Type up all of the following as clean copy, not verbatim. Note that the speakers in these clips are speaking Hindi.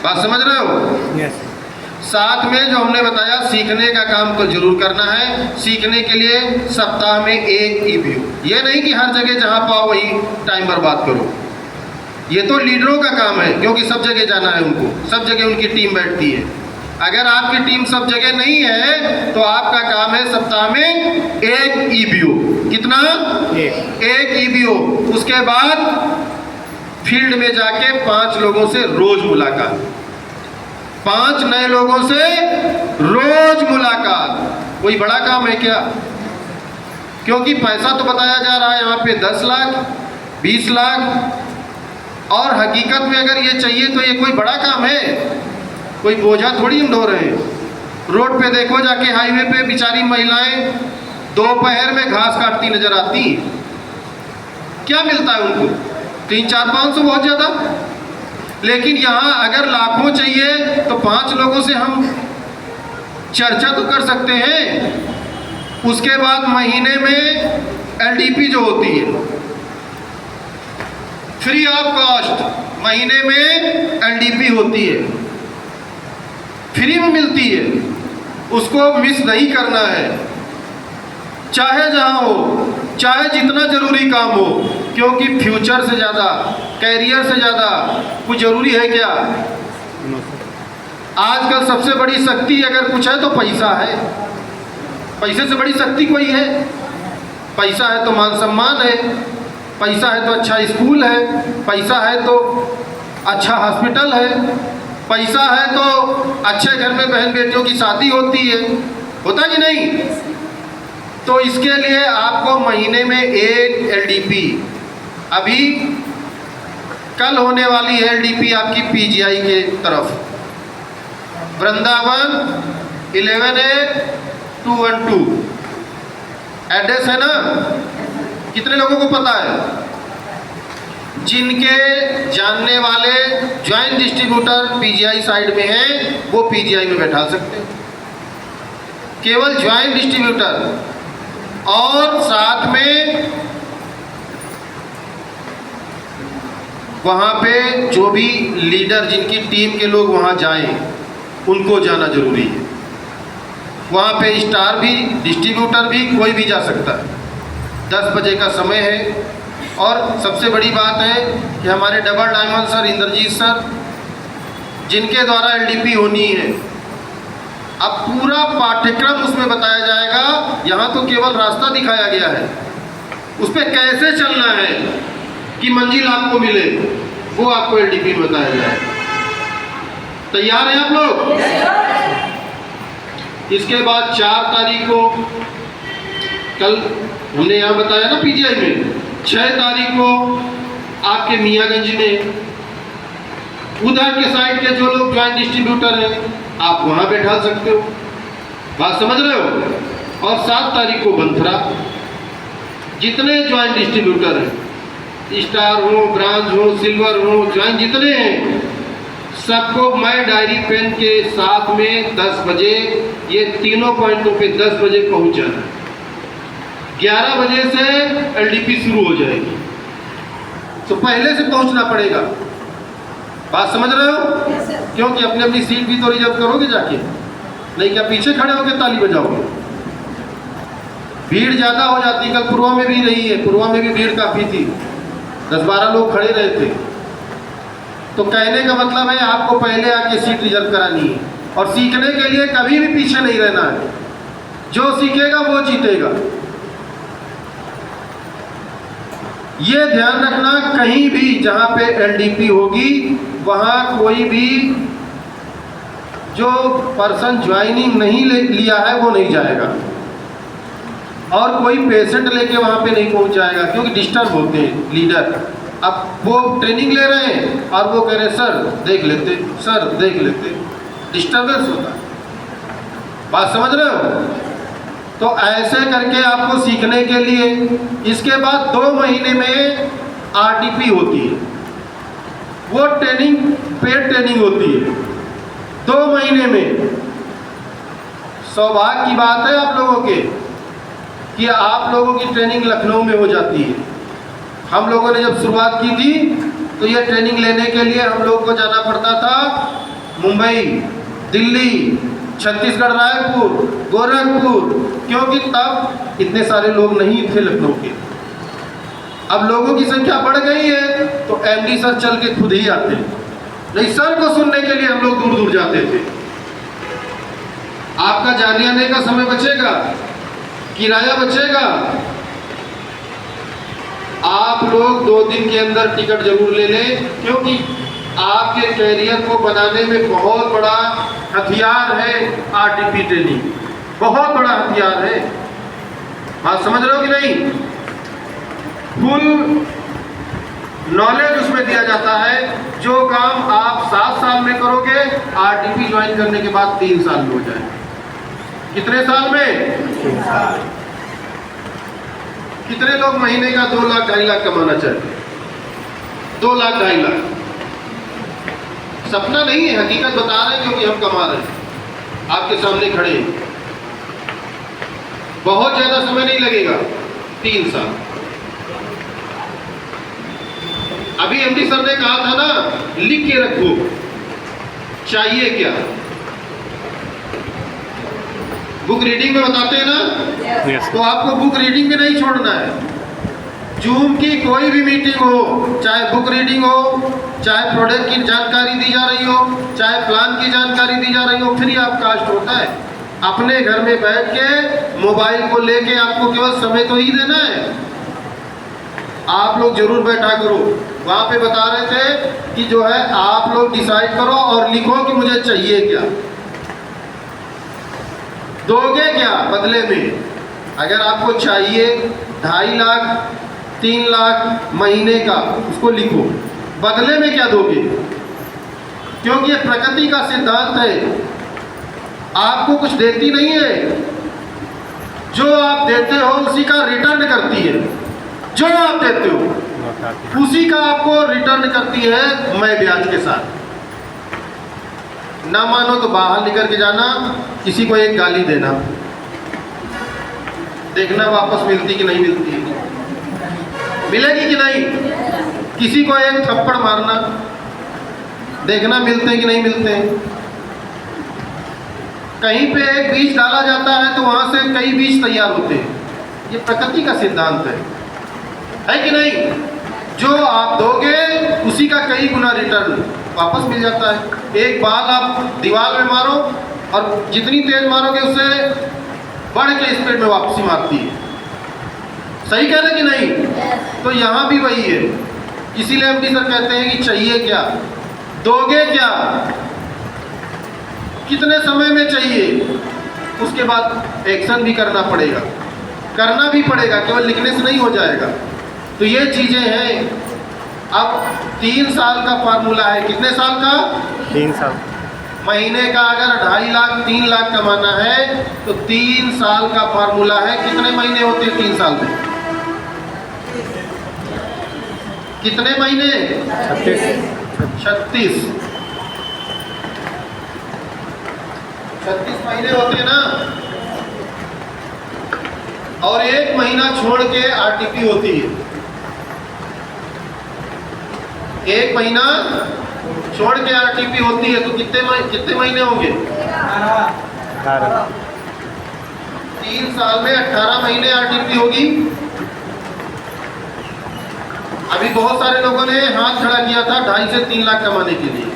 बात समझ रहे हो? यस। साथ में जो हमने बताया सीखने का काम तो जरूर करना है। सीखने के लिए सप्ताह में एक ईव्यू, ये नहीं कि हर जगह जहाँ पाओ वही टाइम बर्बाद करो। ये तो लीडरों का काम है, क्योंकि सब जगह जाना है उनको, सब जगह उनकी टीम बैठती है। अगर आपकी टीम सब जगह नहीं है तो आपका काम है सप्ताह में एक ईव्यू। कितना? एक ईव्यू। उसके बाद फील्ड में जाके 5 लोगों से रोज मुलाकात, 5 नए लोगों से रोज मुलाकात। कोई बड़ा काम है क्या? क्योंकि पैसा तो बताया जा रहा है यहाँ पे 10 लाख 20 लाख, और हकीकत में अगर ये चाहिए तो ये कोई बड़ा काम है, कोई बोझा थोड़ी हम ढो रहे हैं। रोड पे देखो जाके, हाईवे पे बेचारी महिलाएं दोपहर में घास काटती नजर आती हैं। क्या मिलता है उनको? 300-400-500 बहुत ज़्यादा। लेकिन यहाँ अगर लाखों चाहिए तो 5 लोगों से हम चर्चा तो कर सकते हैं। उसके बाद महीने में एलडीपी जो होती है, फ्री ऑफ कॉस्ट, महीने में एलडीपी होती है, फ्री में मिलती है, उसको मिस नहीं करना है। चाहे जहाँ हो, चाहे जितना जरूरी काम हो, क्योंकि फ्यूचर से ज़्यादा, कैरियर से ज़्यादा कुछ जरूरी है क्या? आजकल सबसे बड़ी शक्ति अगर कुछ है तो पैसा है। पैसे से बड़ी शक्ति कोई है? पैसा है तो मान सम्मान है, पैसा है तो अच्छा स्कूल है, पैसा है तो अच्छा हॉस्पिटल है, पैसा है तो अच्छे घर में बहन बेटियों की शादी होती है। होता कि नहीं? तो इसके लिए आपको महीने में एक एलडीपी, अभी कल होने वाली है एलडीपी आपकी पीजीआई के तरफ, वृंदावन 11A212 एड्रेस है ना? कितने लोगों को पता है? जिनके जानने वाले ज्वाइंट डिस्ट्रीब्यूटर पीजीआई साइड में हैं, वो पीजीआई में बैठा सकते हैं, केवल ज्वाइंट डिस्ट्रीब्यूटर। और साथ में वहाँ पे जो भी लीडर, जिनकी टीम के लोग वहाँ जाएं, उनको जाना जरूरी है। वहाँ पे स्टार भी, डिस्ट्रीब्यूटर भी, कोई भी जा सकता है। 10 बजे का समय है। और सबसे बड़ी बात है कि हमारे double diamond sir, Indrajit sir, जिनके द्वारा एलडीपी होनी है, अब पूरा पाठ्यक्रम उसमें बताया जाएगा। यहाँ तो केवल रास्ता दिखाया गया है, उस पर कैसे चलना है कि मंजिल आपको मिले, वो आपको एलडीपी में बताया जाएगा। तैयार हैं आप लोग? इसके बाद 4 तारीख को, कल हमने यहाँ बताया ना पीजीआई में, 6 तारीख को आपके मियाँगंज में, उधर के साइड के जो लोग ज्वाइंट डिस्ट्रीब्यूटर हैं, आप वहाँ बैठा सकते हो। बात समझ रहे हो? और 7 तारीख को बंथरा, जितने ज्वाइंट डिस्ट्रीब्यूटर हैं, स्टार हो, ब्रांज हो, सिल्वर हो, ज्वाइंट जितने हैं, सबको मैं डायरी पेन के साथ में 10 बजे ये तीनों पॉइंटों पे 10 बजे पहुँच जाना है। 11 बजे से एलडीपी शुरू हो जाएगी, तो पहले से पहुंचना पड़ेगा। बात समझ रहे हो? क्योंकि अपनी अपनी सीट भी तो रिजर्व करोगे जाके, नहीं क्या पीछे खड़े होकर ताली बजाओगे? भीड़ ज़्यादा हो जाती। कल पुरवा में भी रही है, पुरवा में भी भीड़ काफ़ी थी, 10-12 लोग खड़े रहे थे। तो कहने का मतलब है आपको पहले आके सीट रिजर्व करानी है। और सीखने के लिए कभी भी पीछे नहीं रहना है, जो सीखेगा वो जीतेगा। ये ध्यान रखना, कहीं भी जहाँ पे एलडीपी होगी वहाँ कोई भी जो पर्सन ज्वाइनिंग नहीं लिया है वो नहीं जाएगा, और कोई पेशेंट लेके वहाँ पे नहीं पहुँच जाएगा, क्योंकि डिस्टर्ब होते हैं लीडर। अब वो ट्रेनिंग ले रहे हैं और वो कह रहे हैं सर देख लेते, सर देख लेते, डिस्टर्बेंस होता है। बात समझ रहे हो? तो ऐसे करके आपको सीखने के लिए, इसके बाद 2 महीने में आरटीपी होती है, वो ट्रेनिंग पेड ट्रेनिंग होती है 2 महीने में। सौभाग्य की बात है आप लोगों के कि आप लोगों की ट्रेनिंग लखनऊ में हो जाती है। हम लोगों ने जब शुरुआत की थी तो ये ट्रेनिंग लेने के लिए हम लोगों को जाना पड़ता था मुंबई, दिल्ली, छत्तीसगढ़, रायपुर, गोरखपुर, क्योंकि तब इतने सारे लोग नहीं थे लखनऊ के। अब लोगों की संख्या बढ़ गई है तो एमडी सर चल के खुद ही आते हैं, नहीं सर को सुनने के लिए हम लोग दूर दूर जाते थे। आपका जाने आने का समय बचेगा, किराया बचेगा। आप लोग 2 दिन के अंदर टिकट जरूर ले लें, क्योंकि आपके कैरियर को बनाने में बहुत बड़ा हथियार है आरटीपी ट्रेनिंग, बहुत बड़ा हथियार है। बात समझ रहे हो कि नहीं? फुल नॉलेज उसमें दिया जाता है। जो काम आप 7 साल में करोगे, आरटीपी ज्वाइन करने के बाद 3 साल में हो जाए। कितने साल में? 3 साल। कितने लोग महीने का 2 लाख 2.5 लाख कमाना चाहते हैं? 2 लाख 2.5 लाख सपना नहीं है, हकीकत बता रहे हैं, क्योंकि हम कमा रहे हैं, आपके सामने खड़े हैं। बहुत ज्यादा समय नहीं लगेगा, 3 साल। अभी एमडी सर ने कहा था ना, लिख के रखो चाहिए क्या। बुक रीडिंग में बताते हैं ना, तो आपको बुक रीडिंग में नहीं छोड़ना है। जूम की कोई भी मीटिंग हो, चाहे बुक रीडिंग हो, चाहे प्रोडक्ट की जानकारी दी जा रही हो, चाहे प्लान की जानकारी दी जा रही हो, फ्री ऑफ कास्ट होता है। अपने घर में बैठ के मोबाइल को लेके आपको केवल समय तो ही देना है। आप लोग जरूर बैठा करो। वहां पे बता रहे थे कि जो है आप लोग डिसाइड करो और लिखो कि मुझे चाहिए क्या, दोगे क्या बदले में। अगर आपको चाहिए 2.5 लाख 3 लाख महीने का, उसको लिखो, बदले में क्या दोगे। क्योंकि ये प्रकृति का सिद्धांत है, आपको कुछ देती नहीं है, जो आप देते हो उसी का रिटर्न करती है। जो आप देते हो उसी का आपको रिटर्न करती है, मैं ब्याज के साथ। ना मानो तो बाहर निकल के जाना, किसी को एक गाली देना, देखना वापस मिलती कि नहीं मिलती, मिलेगी कि नहीं। किसी को एक थप्पड़ मारना, देखना मिलते हैं कि नहीं मिलते हैं। कहीं पे एक बीज डाला जाता है तो वहां से कई बीज तैयार होते हैं। ये प्रकृति का सिद्धांत है कि नहीं। जो आप दोगे उसी का कई गुना रिटर्न वापस मिल जाता है। एक बाल आप दीवार में मारो और जितनी तेज मारोगे उससे बढ़ के स्पीड में वापसी मारती है। सही कह रहे कि नहीं? तो यहाँ भी वही है। इसीलिए एमडी सर कहते हैं कि चाहिए क्या, दोगे क्या, कितने समय में चाहिए, उसके बाद एक्शन भी करना पड़ेगा, करना भी पड़ेगा, केवल लिखने से नहीं हो जाएगा। तो ये चीजें हैं। अब 3 साल का फार्मूला है। कितने साल का? 3 साल। महीने का अगर 2.5 लाख 3 लाख कमाना है तो 3 साल का फार्मूला है। कितने महीने होते हैं 3 साल में? कितने महीने? 36 महीने होते हैं ना। और 1 महीना छोड़ के आरटीपी होती है। 1 महीना छोड़ के आरटीपी होती है तो कितने महीने होंगे? 18। 3 साल में 18 महीने आरटीपी होगी। अभी बहुत सारे लोगों ने हाथ खड़ा किया था 2.5 से 3 लाख कमाने के लिए।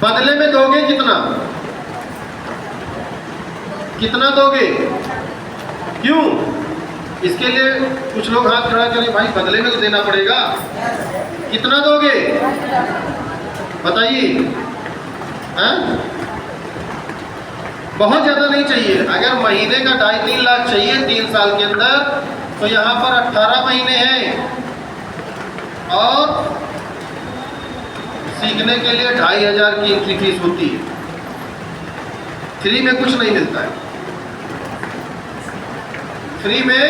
बदले में दोगे कितना? कितना दोगे? क्यों? इसके लिए कुछ लोग हाथ खड़ा करें, भाई बदले में तो देना पड़ेगा। कितना दोगे बताइए? बहुत ज्यादा नहीं चाहिए। अगर महीने का 2.5-3 लाख चाहिए 3 साल के अंदर, तो यहाँ पर 18 महीने हैं और सीखने के लिए 2,500 की एंट्री फीस होती है। फ्री में कुछ नहीं मिलता है, फ्री में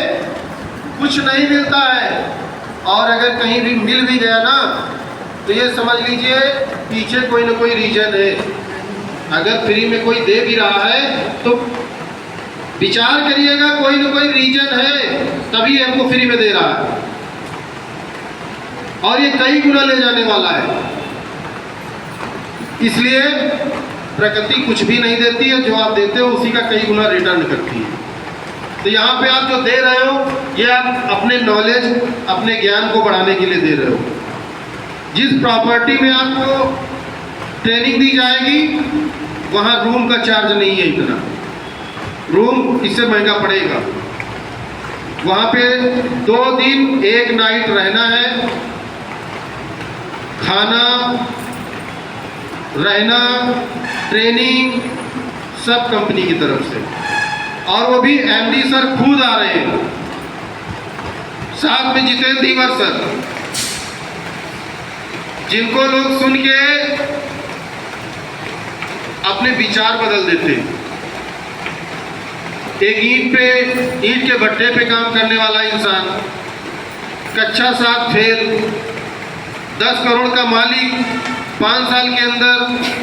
कुछ नहीं मिलता है। और अगर कहीं भी मिल भी गया ना तो ये समझ लीजिए पीछे कोई ना कोई रीजन है। अगर फ्री में कोई दे भी रहा है तो विचार करिएगा, कोई ना कोई रीजन है तभी हमको फ्री में दे रहा है, और ये कई गुना ले जाने वाला है। इसलिए प्रकृति कुछ भी नहीं देती है, जो आप देते हो उसी का कई गुना रिटर्न करती है। तो यहाँ पे आप जो दे रहे हो, ये आप अपने नॉलेज, अपने ज्ञान को बढ़ाने के लिए दे रहे हो। जिस प्रॉपर्टी में आपको ट्रेनिंग दी जाएगी, वहाँ रूम का चार्ज नहीं है इतना, रूम इससे महंगा पड़ेगा। वहाँ पे 2 दिन 1 नाइट रहना है, खाना, रहना, ट्रेनिंग सब कंपनी की तरफ से, और वो भी एमडी सर खुद आ रहे हैं, साथ में जितेंद्र धीवर सर, जिनको लोग सुन के अपने विचार बदल देते हैं। एक ईंट के भट्टे पे काम करने वाला इंसान, कक्षा 7 फेल, 10 करोड़ का मालिक, 5 साल के अंदर